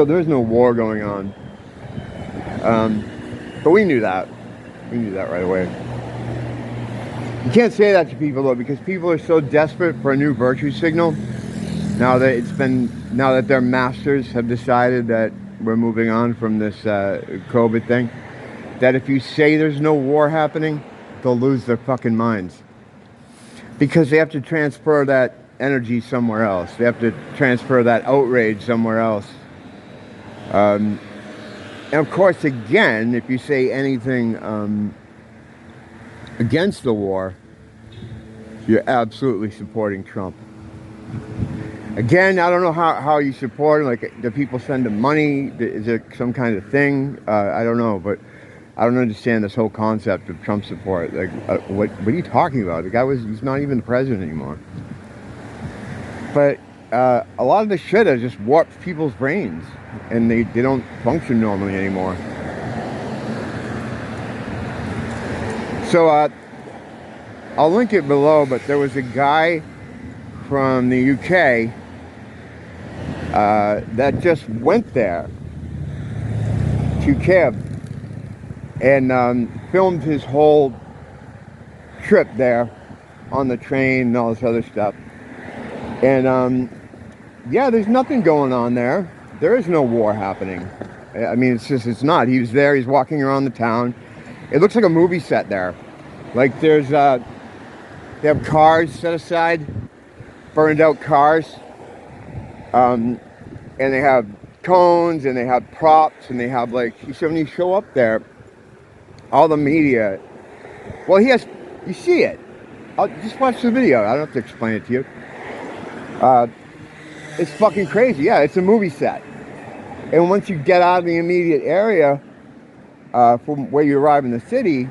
So there's no war going on. But we knew that. We knew that right away. You can't say that to people though, because people are so desperate for a new virtue signal. Now that their masters have decided that we're moving on from this COVID thing, that if you say there's no war happening, they'll lose their fucking minds. Because they have to transfer that energy somewhere else. They have to transfer that outrage somewhere else. And of course, again, if you say anything against the war, you're absolutely supporting Trump. Again, I don't know how you support him. Like, do people send him money? Is there some kind of thing? I don't know, but I don't understand this whole concept of Trump support. Like, what are you talking about? The guy he's not even the president anymore. But a lot of this shit has just warped people's brains, and they don't function normally anymore. So I'll link it below, but there was a guy from the UK that just went there to Kiev and filmed his whole trip there on the train and all this other stuff. And yeah, there's nothing going on there. There is no war happening. I mean, it's not. He was there, he's walking around the town. It looks like a movie set there. Like they have cars set aside, burned out cars. And they have cones and they have props and they have, like, so when you show up there, all the media, well, you see it. Just watch the video. I don't have to explain it to you. It's fucking crazy. Yeah, it's a movie set. And once you get out of the immediate area from where you arrive in the city,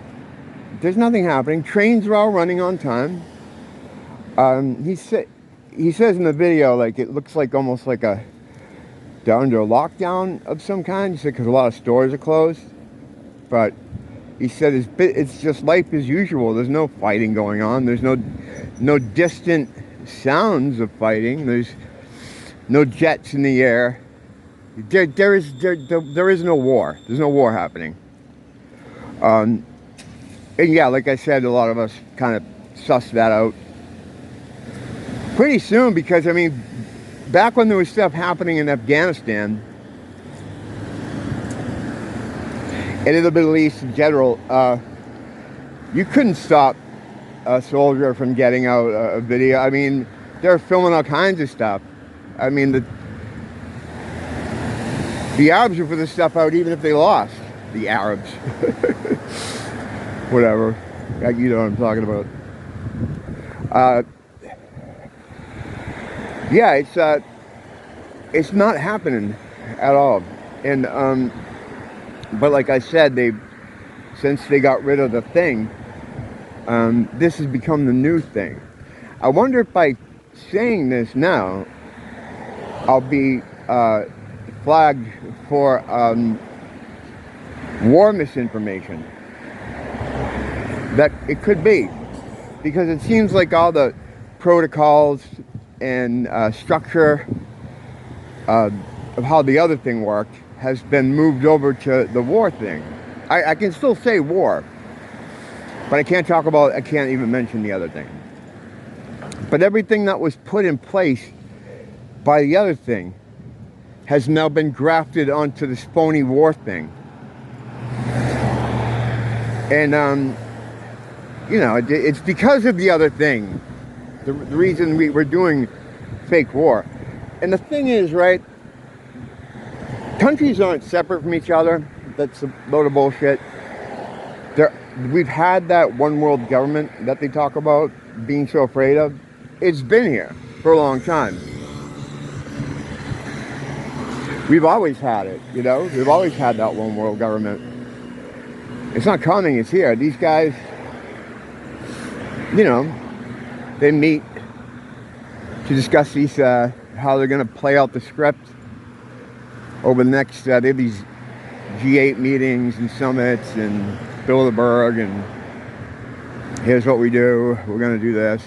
there's nothing happening. Trains are all running on time. He says in the video, like, it looks like almost like they're under a lockdown of some kind. He said because a lot of stores are closed. But he said it's just life as usual. There's no fighting going on. There's no distant sounds of fighting. There's no jets in the air. There is no war. There's no war happening. And yeah, like I said, a lot of us kind of sussed that out pretty soon, because I mean, back when there was stuff happening in Afghanistan and in the Middle East in general, you couldn't stop a soldier from getting out a video. I mean, they're filming all kinds of stuff. I mean, the Arabs would put this stuff out even if they lost. The Arabs. Whatever. You know what I'm talking about. Yeah, it's not happening at all. And but like I said, since they got rid of the thing, this has become the new thing. I wonder if by saying this now, I'll be flagged for war misinformation. That it could be, because it seems like all the protocols and structure of how the other thing worked has been moved over to the war thing. I can still say war, but I can't even mention the other thing. But everything that was put in place by the other thing has now been grafted onto this phony war thing. And you know, it's because of the other thing, the reason we're doing fake war. And the thing is, right, countries aren't separate from each other. That's a load of bullshit. We've had that one world government that they talk about being so afraid of. It's been here for a long time. We've always had it, you know? We've always had that one world government. It's not coming, it's here. These guys, you know, they meet to discuss how they're going to play out the script over the next, they have these G8 meetings and summits and Bilderberg, and here's what we do, we're going to do this.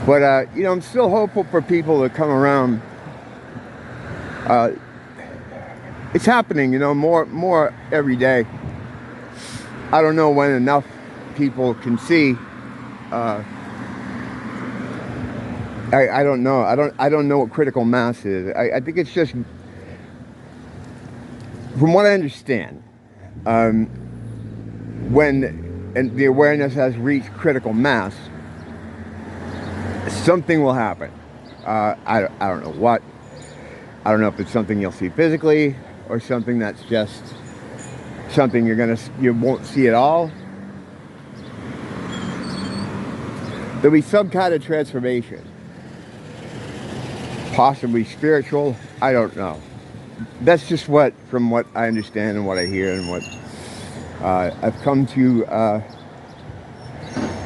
But, you know, I'm still hopeful for people to come around It's happening, you know, more every day. I don't know when enough people can see. Uh, I don't know. I don't know what critical mass is. I think it's just, from what I understand, um, when and the awareness has reached critical mass, something will happen. I don't know what. I don't know if it's something you'll see physically or something that's just something you won't see at all. There'll be some kind of transformation, possibly spiritual. I don't know. That's just from what I understand and what I hear and what I've come to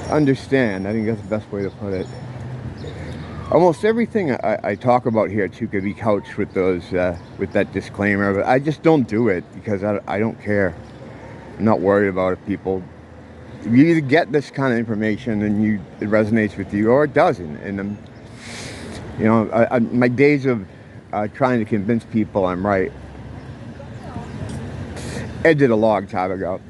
understand. I think that's the best way to put it. Almost everything I talk about here too could be couched with with that disclaimer, but I just don't do it because I don't care. I'm not worried about if people. You either get this kind of information and it resonates with you, or it doesn't. And you know, my days of trying to convince people I'm right ended a long time ago.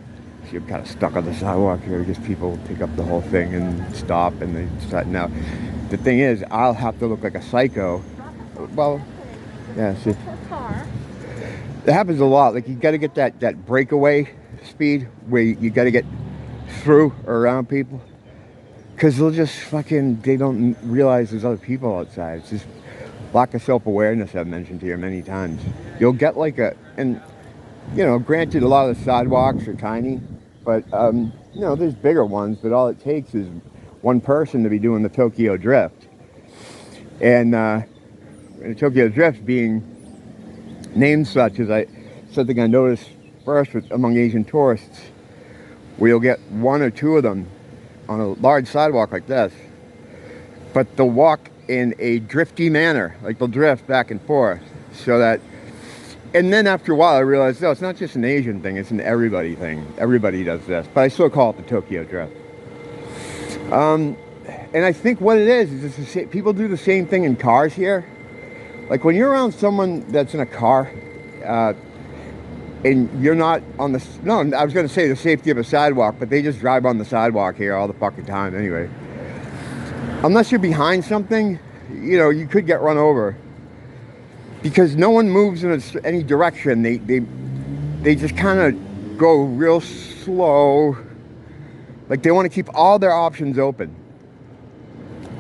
So you're kind of stuck on the sidewalk here because people pick up the whole thing and stop, and they start now. The thing is, I'll have to look like a psycho. Well, yeah, see. It happens a lot. Like, you got to get that breakaway speed where you got to get through or around people. Because they don't realize there's other people outside. It's just lack of self-awareness I've mentioned here many times. You'll get and, you know, granted, a lot of the sidewalks are tiny, but, you know, there's bigger ones, but all it takes is one person to be doing the Tokyo Drift. And the Tokyo Drift being named such as something I noticed first among Asian tourists, where you'll get one or two of them on a large sidewalk like this, but they'll walk in a drifty manner, like they'll drift back and forth, so that, and then after a while I realized, no, it's not just an Asian thing, it's an everybody thing. Everybody does this, but I still call it the Tokyo Drift. And I think what it is people do the same thing in cars here. Like, when you're around someone that's in a car, and you're not on I was going to say the safety of a sidewalk, but they just drive on the sidewalk here all the fucking time anyway. Unless you're behind something, you know, you could get run over. Because no one moves in any direction. They just kind of go real slow. Like, they want to keep all their options open.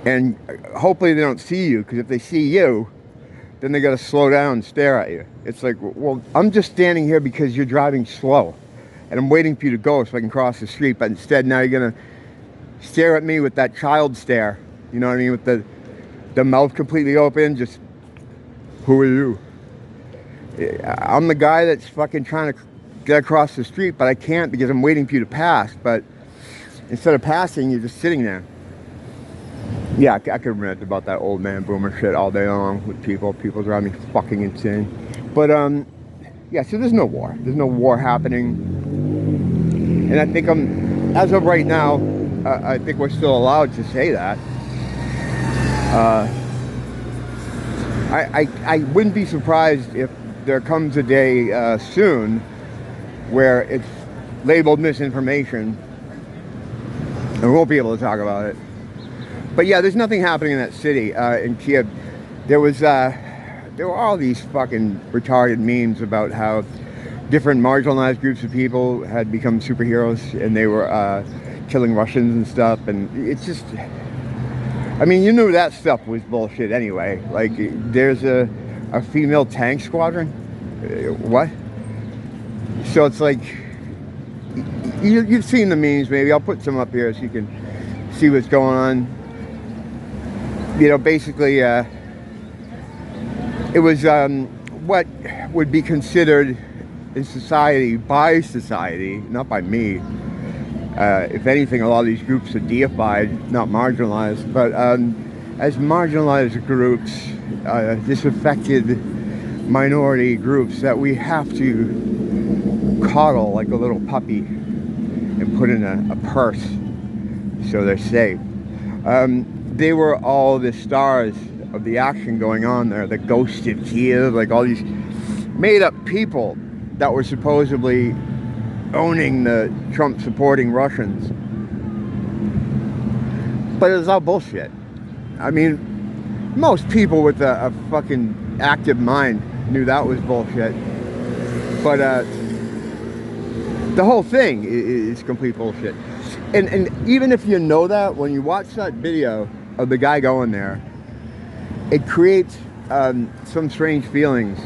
And hopefully they don't see you, because if they see you, then they got to slow down and stare at you. It's like, well, I'm just standing here because you're driving slow, and I'm waiting for you to go so I can cross the street. But instead, now you're going to stare at me with that child stare. You know what I mean? With the mouth completely open. Just, who are you? I'm the guy that's fucking trying to get across the street, but I can't because I'm waiting for you to pass. But instead of passing, you're just sitting there. Yeah, I could rant about that old man boomer shit all day long with people. People drive me fucking insane. But, yeah, so there's no war. There's no war happening. And I think as of right now, I think we're still allowed to say that. I wouldn't be surprised if there comes a day soon where it's labeled misinformation and we won't be able to talk about it. But yeah, there's nothing happening in that city. In Kiev, there were all these fucking retarded memes about how different marginalized groups of people had become superheroes, and they were killing Russians and stuff. And it's just, I mean, you knew that stuff was bullshit anyway. Like, there's a female tank squadron. What? So it's like, you've seen the memes. Maybe I'll put some up here so you can see what's going on. You know, basically, it was what would be considered in society, by society, not by me. If anything, a lot of these groups are deified, not marginalized. But as marginalized groups, disaffected minority groups that we have to coddle like a little puppy and put in a purse so they're safe. They were all the stars of the action going on there. The Ghost of Kiev, like all these made up people that were supposedly owning the Trump supporting Russians. But it was all bullshit. I mean, most people with a fucking active mind knew that was bullshit. But the whole thing is complete bullshit. And even if you know that, when you watch that video of the guy going there, it creates some strange feelings.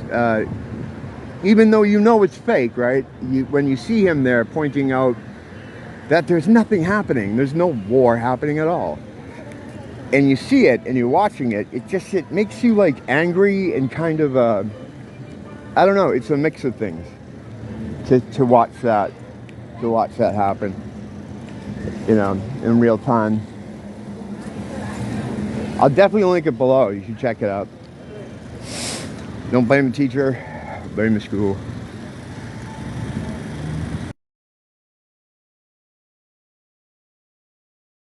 Even though you know it's fake, right? When you see him there pointing out that there's nothing happening, there's no war happening at all, and you see it and you're watching it, it makes you like angry and kind of I don't know, it's a mix of things to watch that happen, you know, in real time. I'll definitely link it below. You should check it out. Don't blame the teacher, blame the school.